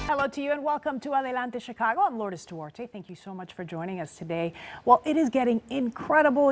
Hello to you and welcome to Adelante Chicago. I'm Lourdes Duarte. Thank you so much for joining us today. Well, it is getting incredible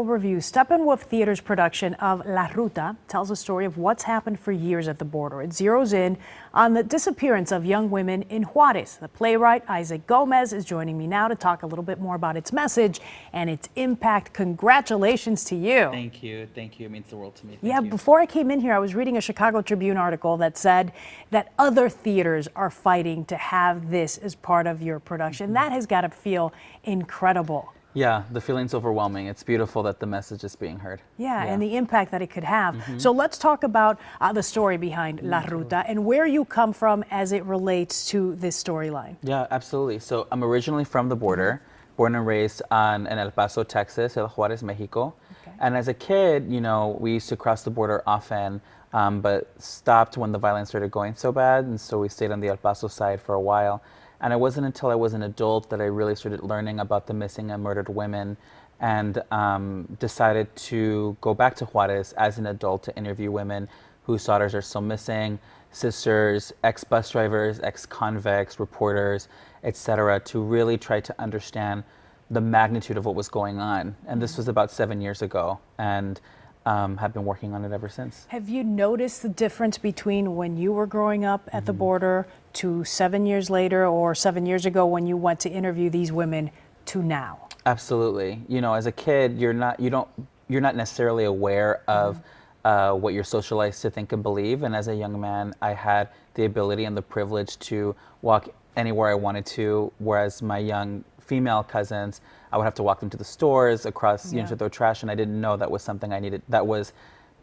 reviews. Steppenwolf Theater's production of La Ruta tells a story of what's happened for years at the border. It zeroes in on the disappearance of young women in Juarez. The playwright Isaac Gomez is joining me now to talk a little bit more about its message and its impact. Congratulations to you. Thank you. Thank you. It means the world to me. Thank you. Before I came in here, I was reading a Chicago Tribune article that said that other theaters are fighting to have this as part of your production. That has got to feel incredible. Yeah, the feeling's overwhelming. It's beautiful that the message is being heard. Yeah, and the impact that it could have. So let's talk about the story behind La Ruta and where you come from as it relates to this storyline. Yeah, absolutely. So I'm originally from the border, born and raised in El Paso, Texas, El Juarez, Mexico. And as a kid, you know, we used to cross the border often, but stopped when the violence started going so bad. And so we stayed on the El Paso side for a while. And it wasn't until I was an adult that I really started learning about the missing and murdered women, and decided to go back to Juarez as an adult to interview women whose daughters are still missing, sisters, ex-bus drivers, ex-convicts, reporters, etc., to really try to understand the magnitude of what was going on. And this was about 7 years ago, and have been working on it ever since. Have you noticed the difference between when you were growing up at the border to 7 years later, or 7 years ago when you went to interview these women, to now? Absolutely. You know, as a kid, you're not necessarily aware of what you're socialized to think and believe. And as a young man, I had the ability and the privilege to walk anywhere I wanted to, whereas my young female cousins, I would have to walk them to the stores, across, you know, to throw trash, and I didn't know that was something I needed. That was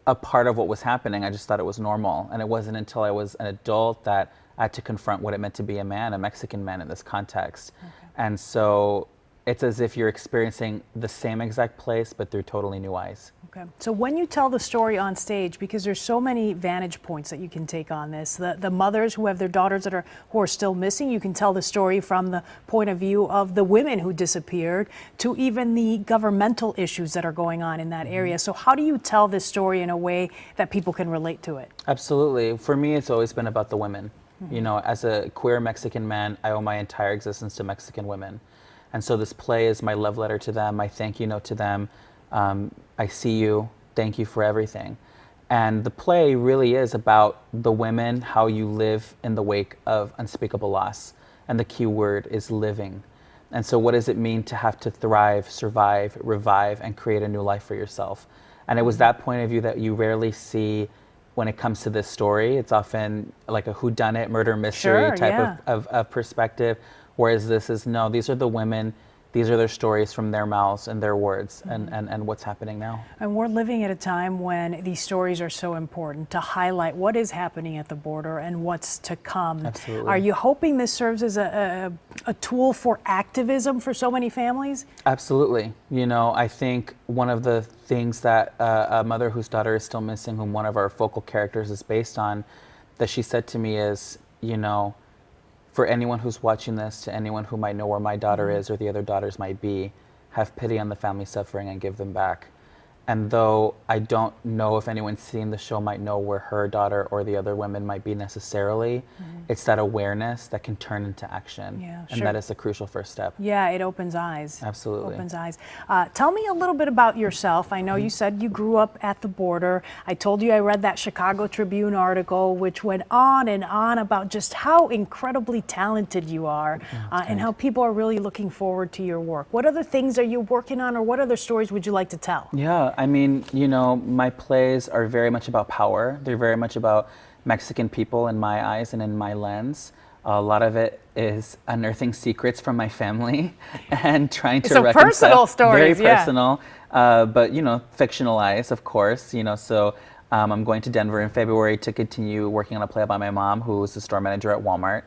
a part of what was happening. I just thought it was normal, and it wasn't until I was an adult that I had to confront what it meant to be a man, a Mexican man in this context. And so it's as if you're experiencing the same exact place, but through totally new eyes. Okay. So when you tell the story on stage, because there's so many vantage points that you can take on this, the mothers who have their daughters who are still missing, you can tell the story from the point of view of the women who disappeared, to even the governmental issues that are going on in that area. So how do you tell this story in a way that people can relate to it? Absolutely. For me, it's always been about the women. You know, as a queer Mexican man, I owe my entire existence to Mexican women. And so this play is my love letter to them, my thank you note to them. I see you, thank you for everything. And the play really is about the women, how you live in the wake of unspeakable loss. And the key word is living. And so what does it mean to have to thrive, survive, revive, and create a new life for yourself? And it was that point of view that you rarely see when it comes to this story. It's often like a whodunit, murder mystery type of perspective. Whereas this is, no, these are the women, these are their stories from their mouths and their words, and what's happening now. And we're living at a time when these stories are so important to highlight what is happening at the border and what's to come. Absolutely. Are you hoping this serves as a tool for activism for so many families? Absolutely. You know, I think one of the things that a mother whose daughter is still missing, whom one of our focal characters is based on, that she said to me is, you know, for anyone who's watching this, to anyone who might know where my daughter is or the other daughters might be, have pity on the family suffering and give them back. And though I don't know if anyone seeing the show might know where her daughter or the other women might be necessarily, it's that awareness that can turn into action. And that is the crucial first step. Yeah, it opens eyes. Absolutely. Opens eyes. Tell me a little bit about yourself. I know you said you grew up at the border. I told you I read that Chicago Tribune article, which went on and on about just how incredibly talented you are, and how people are really looking forward to your work. What other things are you working on, or what other stories would you like to tell? Yeah. I mean, you know, my plays are very much about power. They're very much about Mexican people in my eyes and in my lens. A lot of it is unearthing secrets from my family and trying to reconcile. Personal stories, very personal, but, you know, fictionalized, of course. You know, so I'm going to Denver in February to continue working on a play about my mom, who was the store manager at Walmart.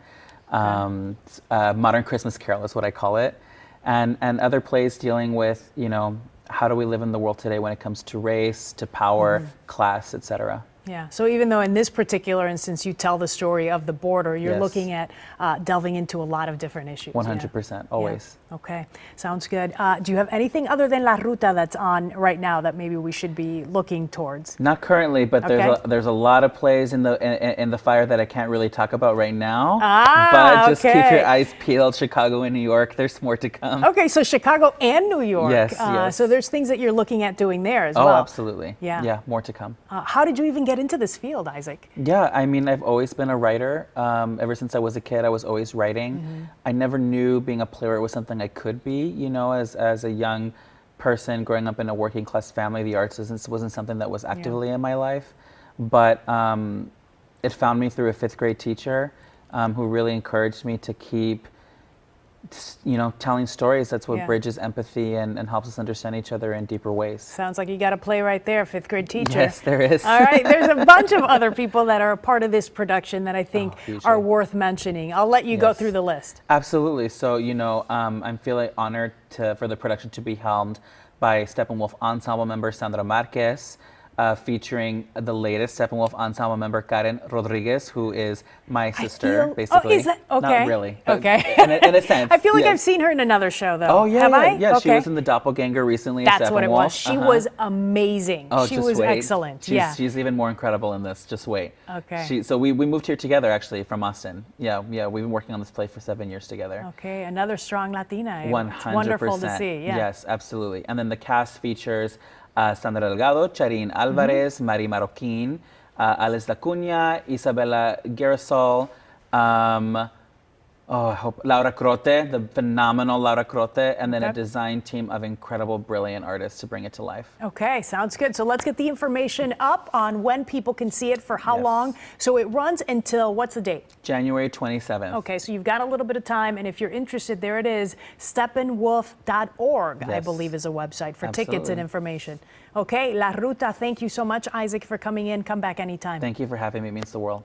Modern Christmas Carol is what I call it. And other plays dealing with, you know, how do we live in the world today when it comes to race, to power, class, etc. Yeah. So even though in this particular instance you tell the story of the border, you're Yes. looking at delving into a lot of different issues. 100%, always. Yeah. Okay. Sounds good. Do you have anything other than La Ruta that's on right now that maybe we should be looking towards? Not currently, but there's a lot of plays in the fire that I can't really talk about right now. But just keep your eyes peeled. Chicago and New York, there's more to come. Okay, so Chicago and New York. Yes, yes. So there's things that you're looking at doing there as well. Oh, absolutely. Yeah. Yeah, more to come. How did you even get into this field, Isaac? Yeah, I mean, I've always been a writer. Ever since I was a kid, I was always writing. Mm-hmm. I never knew being a playwright was something I could be. You know, as a young person growing up in a working class family, the arts wasn't something that was actively in my life. But it found me through a 5th grade teacher who really encouraged me to keep, you know, telling stories. That's what bridges empathy and helps us understand each other in deeper ways. Sounds like you got a play right there, 5th grade teacher. Yes, there is. All right, there's a bunch of other people that are a part of this production that I think hugely. are worth mentioning. I'll let you go through the list. Absolutely. So, you know, I'm feeling honored for the production to be helmed by Steppenwolf Ensemble member Sandra Marquez, featuring the latest Steppenwolf Ensemble member Karen Rodriguez, who is my sister, basically. Oh, is that okay? Not really. Okay. In a sense. I feel like I've seen her in another show, though. Oh, yeah. Have I? Yeah, okay. She was in the Doppelganger recently. That's what it was. Steppenwolf. She was amazing. Oh, she just was wait. excellent. She's even more incredible in this. Just wait. Okay. So we moved here together, actually, from Austin. Yeah. We've been working on this play for 7 years together. Okay, another strong Latina. 100%. It's wonderful to see. Yeah. Yes, absolutely. And then the cast features Sandra Delgado, Charin Alvarez, Mari Marroquin, Alice Lacuna, Isabella Garrisol, Laura Crote, the phenomenal Laura Crote, and then a design team of incredible, brilliant artists to bring it to life. Okay, sounds good. So let's get the information up on when people can see it, for how long. So it runs until, what's the date? January 27th. Okay, so you've got a little bit of time, and if you're interested, there it is, steppenwolf.org, I believe is a website for tickets and information. Okay, La Ruta, thank you so much, Isaac, for coming in. Come back anytime. Thank you for having me. It means the world.